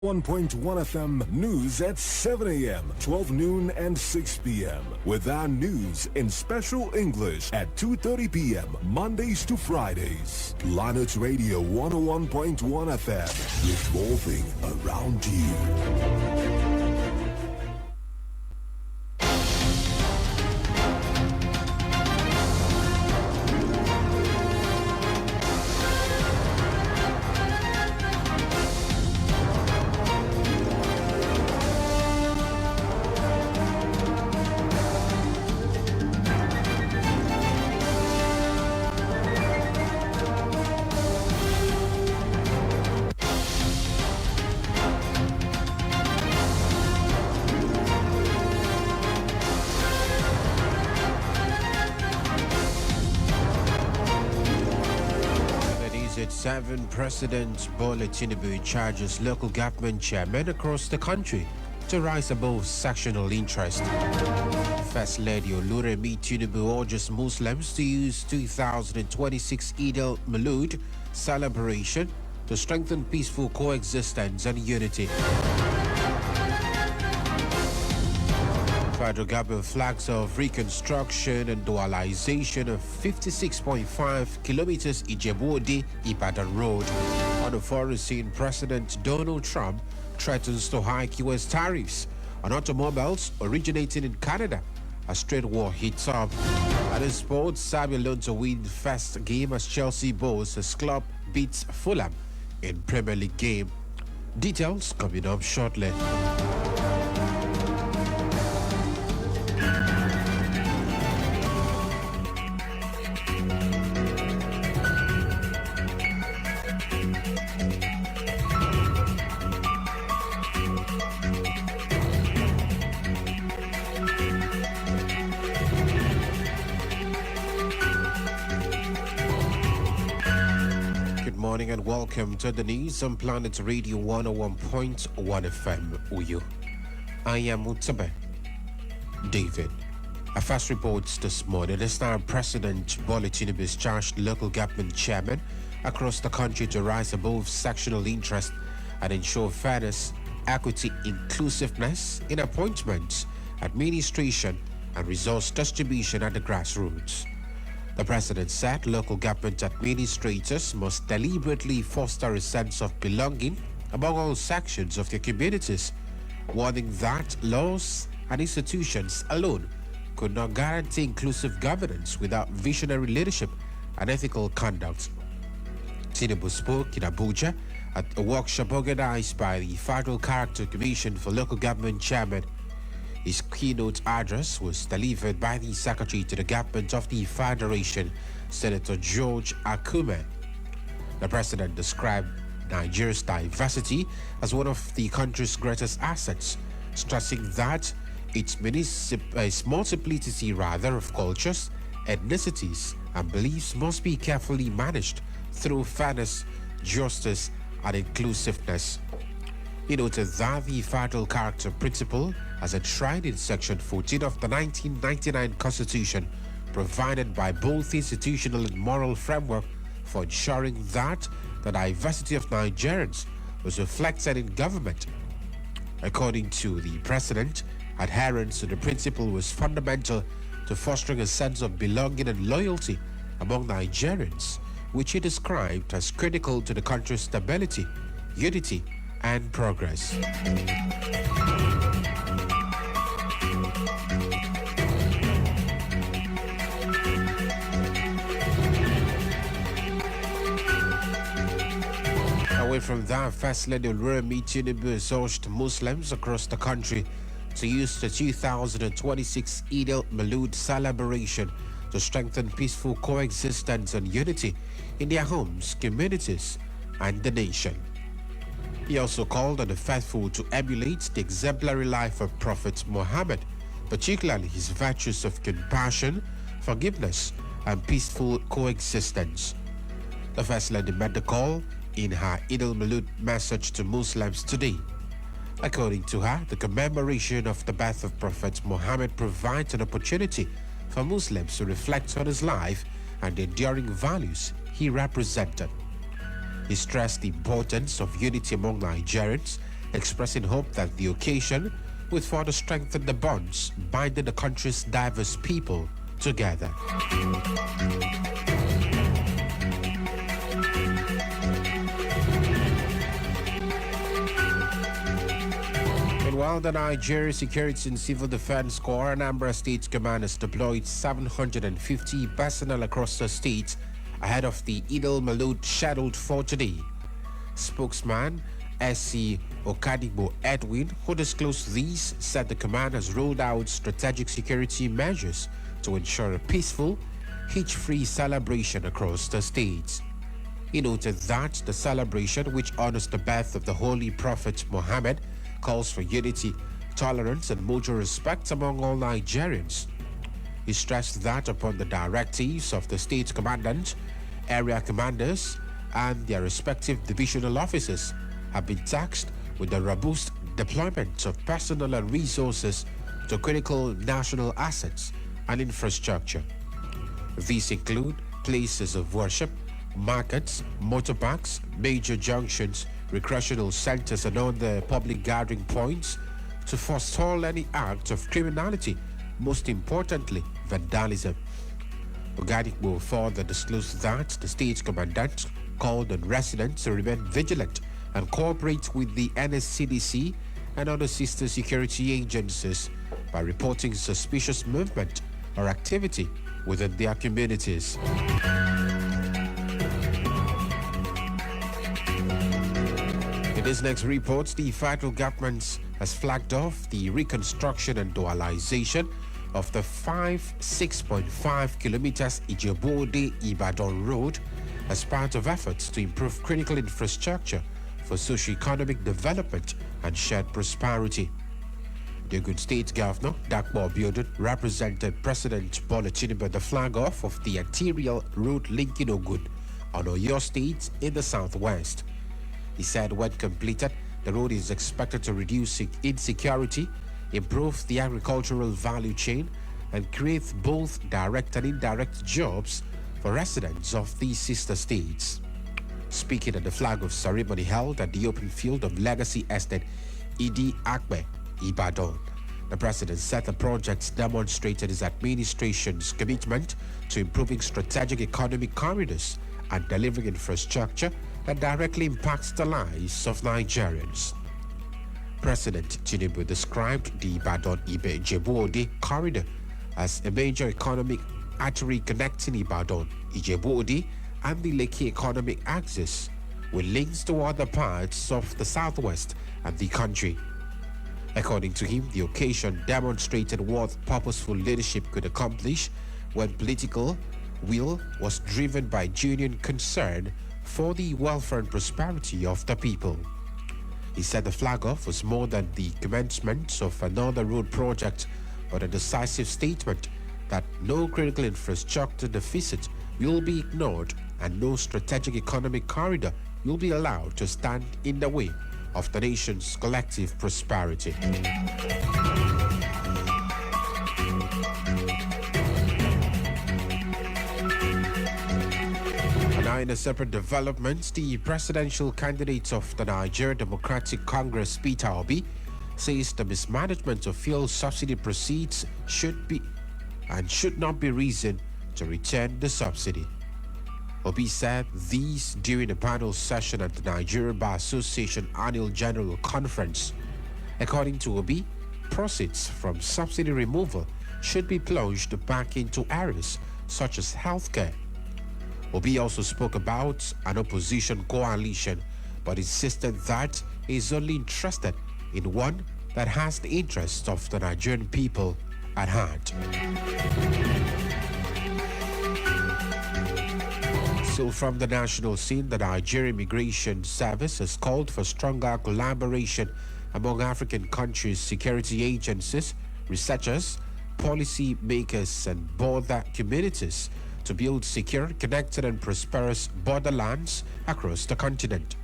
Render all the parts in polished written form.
1.1 FM news at 7 a.m., 12 noon, and 6 p.m. with our news in special English at 2:30 p.m. Mondays to Fridays. Linux Radio 101.1 FM, revolving around you. President Bola Tinubu charges local government chairmen across the country to rise above sectional interest. First Lady Oluremi Tinubu urges Muslims to use 2026 Eid al-Maulud celebration to strengthen peaceful coexistence and unity. Federal government flags of reconstruction and dualization of 56.5 kilometers Ijebu-Ode-Ibadan Road. On the foreign scene, President Donald Trump threatens to hike U.S. tariffs on automobiles originating in Canada as trade war heats up. At in sports, Sabi alone to win the first game as Chelsea boasts as club beats Fulham in Premier League game. Details coming up shortly. And welcome to the news on Planet Radio 101.1 FM Uyu. I am Mutsabe David. Our first reports this morning, this time President Bola Tinubu has charged local government chairmen across the country to rise above sectional interest and ensure fairness, equity, inclusiveness in appointments, administration, and resource distribution at the grassroots. The president said local government administrators must deliberately foster a sense of belonging among all sections of their communities, warning that laws and institutions alone could not guarantee inclusive governance without visionary leadership and ethical conduct. Tinubu spoke in Abuja at a workshop organized by the Federal Character Commission for Local Government Chairman. His keynote address was delivered by the Secretary to the Government of the Federation, Senator George Akume. The President described Nigeria's diversity as one of the country's greatest assets, stressing that its multiplicity of cultures, ethnicities, and beliefs must be carefully managed through fairness, justice, and inclusiveness. He noted that the federal character principle, as enshrined in Section 14 of the 1999 Constitution, provided by both institutional and moral framework for ensuring that the diversity of Nigerians was reflected in government. According to the President, adherence to the principle was fundamental to fostering a sense of belonging and loyalty among Nigerians, which he described as critical to the country's stability, unity, and progress. Away from that, First Lady Oluremi Tinubu has urged Muslims across the country to use the 2026 Eid al-Maulud celebration to strengthen peaceful coexistence and unity in their homes, communities, and the nation. He also called on the faithful to emulate the exemplary life of Prophet Muhammad, particularly his virtues of compassion, forgiveness, and peaceful coexistence. The First Lady made the call in her Eid al-Maulud message to Muslims today. According to her, the commemoration of the birth of Prophet Muhammad provides an opportunity for Muslims to reflect on his life and the enduring values he represented. He stressed the importance of unity among Nigerians, expressing hope that the occasion will further strengthen the bonds binding the country's diverse people together. Meanwhile, the Nigeria Security and Civil Defense Corps Anambra State Command has deployed 750 personnel across the state ahead of the Eid al-Maulud scheduled for today. Spokesman SC Okadigbo Edwin, who disclosed these, said the command has rolled out strategic security measures to ensure a peaceful, hitch-free celebration across the state. He noted that the celebration, which honors the birth of the Holy Prophet Muhammad, calls for unity, tolerance, and mutual respect among all Nigerians. He stressed that upon the directives of the state commandant, area commanders, and their respective divisional officers have been tasked with the robust deployment of personnel and resources to critical national assets and infrastructure. These include places of worship, markets, motor parks, major junctions, recreational centers, and other public gathering points to forestall any act of criminality, most importantly, vandalism. Ogadigbo further disclosed that the state commandant called on residents to remain vigilant and cooperate with the NSCDC and other sister security agencies by reporting suspicious movement or activity within their communities. In this next report, the federal government has flagged off the reconstruction and dualization of the 6.5 kilometers Ijebu-Ode-Ibadan road as part of efforts to improve critical infrastructure for socio-economic development and shared prosperity. The Ogun State Governor, Dakpo Abiodun, represented President Bola Tinubu at the flag-off of the arterial road linking Ogun on Oyo State in the southwest. He said when completed, the road is expected to reduce insecurity, improve the agricultural value chain, and create both direct and indirect jobs for residents of these sister states. Speaking at the flag-off ceremony held at the open field of Legacy Estate, Idi Akbe, Ibadan, the president said the project demonstrated his administration's commitment to improving strategic economic corridors and delivering infrastructure that directly impacts the lives of Nigerians. President Tinubu described the Ibadan-Ijebu-Ode corridor as a major economic artery connecting Ibadan, Ijebu-Ode, and the Lekki economic axis, with links to other parts of the southwest and the country. According to him, the occasion demonstrated what purposeful leadership could accomplish when political will was driven by genuine concern for the welfare and prosperity of the people. He said the flag-off was more than the commencement of another road project, but a decisive statement that no critical infrastructure deficit will be ignored and no strategic economic corridor will be allowed to stand in the way of the nation's collective prosperity. Now, in a separate development, the presidential candidate of the Nigeria Democratic Congress, Peter Obi, says the mismanagement of fuel subsidy proceeds should not be reason to return the subsidy. Obi said these during a panel session at the Nigeria Bar Association Annual General Conference. According to Obi, proceeds from subsidy removal should be plunged back into areas such as healthcare. Obi also spoke about an opposition coalition, but insisted that he is only interested in one that has the interests of the Nigerian people at heart. So from the national scene, the Nigerian Immigration Service has called for stronger collaboration among African countries' security agencies, researchers, policy makers, and border communities to build secure, connected, and prosperous borderlands across the continent.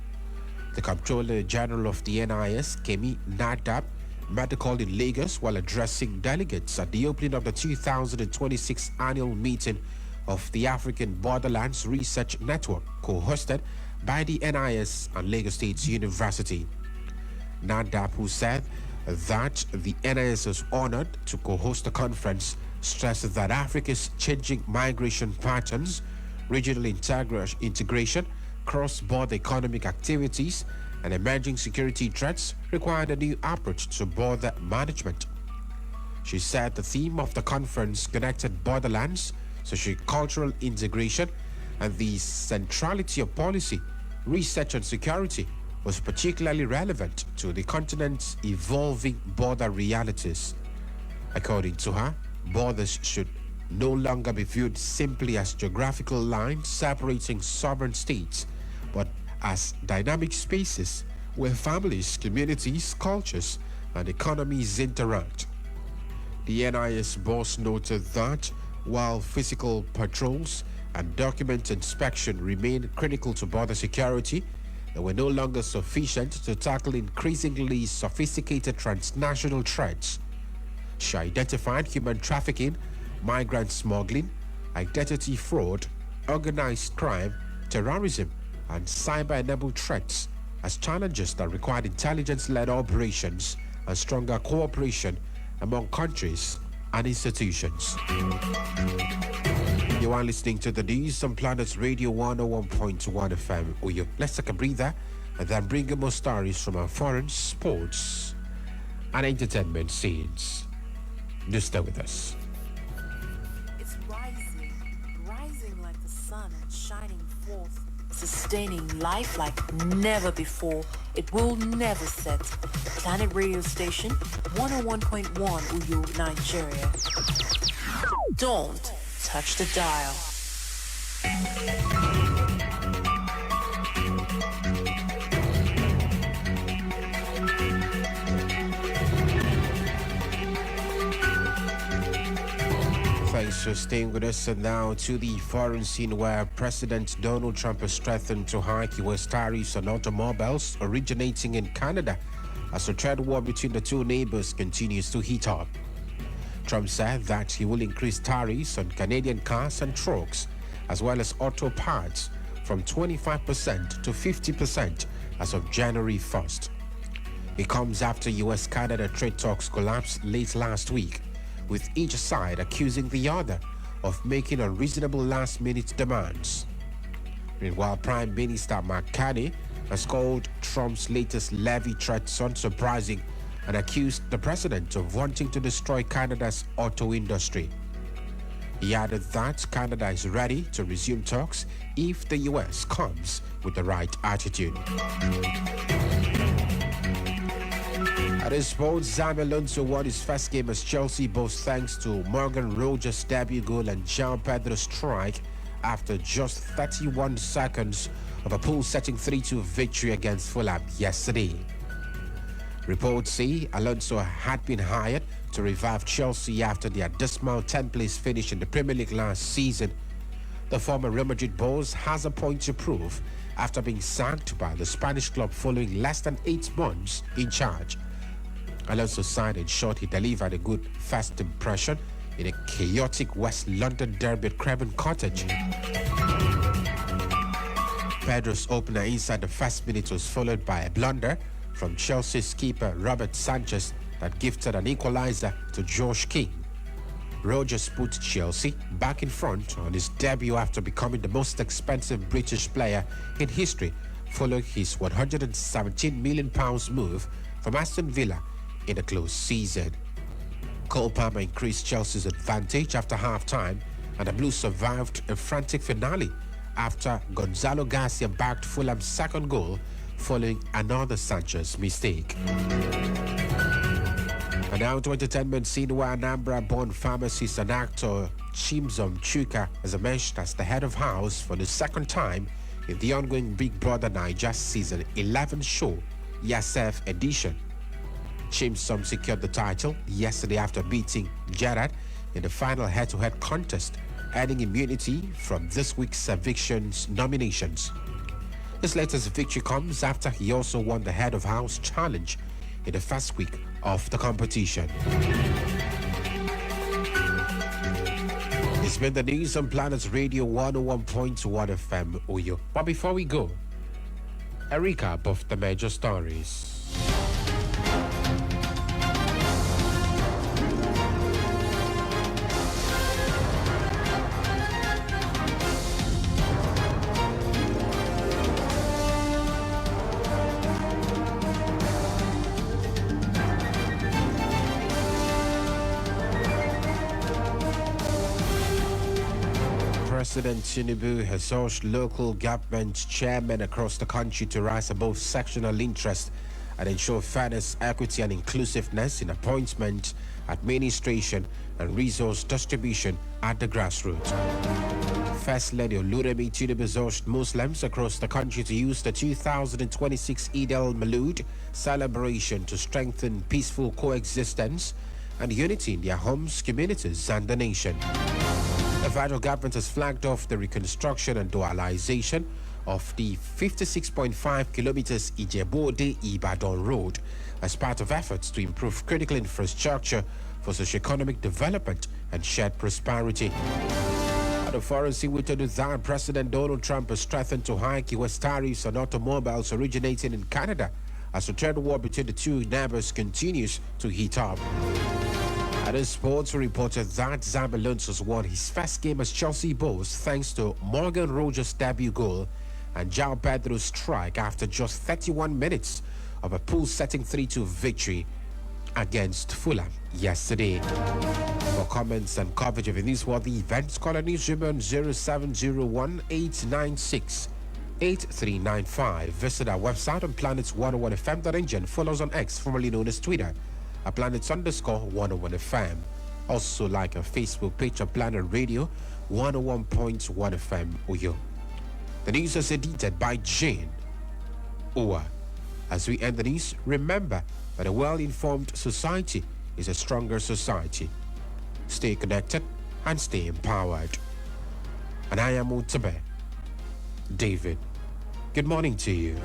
The Comptroller General of the NIS, Kemi Nadab, made the call in Lagos while addressing delegates at the opening of the 2026 annual meeting of the African Borderlands Research Network, co-hosted by the NIS and Lagos State University. Nandap, who said that the NIS is honored to co-host the conference, stresses that Africa's changing migration patterns, regional integration, cross-border economic activities, and emerging security threats required a new approach to border management. She said the theme of the conference connected borderlands, socio-cultural integration, and the centrality of policy, research, and security was particularly relevant to the continent's evolving border realities. According to her, borders should no longer be viewed simply as geographical lines separating sovereign states, but as dynamic spaces where families, communities, cultures, and economies interact. The NIS boss noted that while physical patrols and document inspection remain critical to border security, they were no longer sufficient to tackle increasingly sophisticated transnational threats. She identified human trafficking, migrant smuggling, identity fraud, organized crime, terrorism, and cyber-enabled threats as challenges that required intelligence-led operations and stronger cooperation among countries and institutions. You are listening to the news on Planet Radio 101.1 FM. Uyo. Let's take a breather and then bring you more stories from our foreign sports and entertainment scenes. Do stay with us. It's rising like the sun and shining forth, sustaining life like never before. It will never set. Planet Radio Station 101.1 Uyo, Nigeria. Don't touch the dial. Thanks for staying with us. And now to the foreign scene, where President Donald Trump has threatened to hike U.S. tariffs on automobiles originating in Canada as the trade war between the two neighbors continues to heat up. Trump said that he will increase tariffs on Canadian cars and trucks, as well as auto parts, from 25% to 50% as of January 1st. It comes after U.S.-Canada trade talks collapsed late last week, with each side accusing the other of making unreasonable last-minute demands. Meanwhile, Prime Minister Mark Carney has called Trump's latest levy threats unsurprising and accused the president of wanting to destroy Canada's auto industry. He added that Canada is ready to resume talks if the U.S. comes with the right attitude. At his sports, Xabi Alonso won his first game as Chelsea, both thanks to Morgan Rogers' debut goal and João Pedro's strike after just 31 seconds of a pool-setting 3-2 victory against Fulham yesterday. Reports say Alonso had been hired to revive Chelsea after their dismal 10th-place finish in the Premier League last season. The former Real Madrid boss has a point to prove after being sacked by the Spanish club following less than 8 months in charge. Alonso signed and short he delivered a good first impression in a chaotic West London derby at Craven Cottage. Pedro's opener inside the first minute was followed by a blunder from Chelsea's keeper Robert Sanchez that gifted an equalizer to Josh King. Rogers put Chelsea back in front on his debut after becoming the most expensive British player in history, following his £117 million move from Aston Villa in a close season. Cole Palmer increased Chelsea's advantage after half-time, and the Blues survived a frantic finale after Gonzalo Garcia backed Fulham's second goal following another Sanchez mistake. And now to entertainment scene, where Anambra-born pharmacist and actor Chimzom Chuka has emerged as the head of house for the second time in the ongoing Big Brother Naija Season 11 show, Yasef Edition. Chimzom secured the title yesterday after beating Gerard in the final head-to-head contest, earning immunity from this week's evictions nominations. His latest victory comes after he also won the Head of House challenge in the first week of the competition. It's been the news on Planet Radio 101.1 FM Uyo. But before we go, a recap of the major stories. President Tinubu has urged local government chairmen across the country to rise above sectional interest and ensure fairness, equity, and inclusiveness in appointment, administration, and resource distribution at the grassroots. First Lady Oluremi Tinubu urged Muslims across the country to use the 2026 Eid al-Maulud celebration to strengthen peaceful coexistence and unity in their homes, communities, and the nation. The federal government has flagged off the reconstruction and dualization of the 56.5 kilometers Ijebu-Ode-Ibadan road as part of efforts to improve critical infrastructure for socio-economic development and shared prosperity. At the foreign scene, we told you that President Donald Trump has threatened to hike U.S. tariffs on automobiles originating in Canada as the trade war between the two neighbors continues to heat up. At the sports, we reported that Xabi Alonso won his first game as Chelsea boss thanks to Morgan Rogers' debut goal and João Pedro's strike after just 31 minutes of a pool-setting 3-2 victory against Fulham yesterday. For comments and coverage of the newsworthy events, call our newsroom on 0701-896-8395. Visit our website on planets101fm.ng and follow us on X, formerly known as Twitter, at planets_101fm. Also like our Facebook page at Planet Radio 101.1 FM Uyo. The news is edited by Jane Owa. As we end the news, remember that a well-informed society is a stronger society. Stay connected and stay empowered. And I am Utabe David. Good morning to you.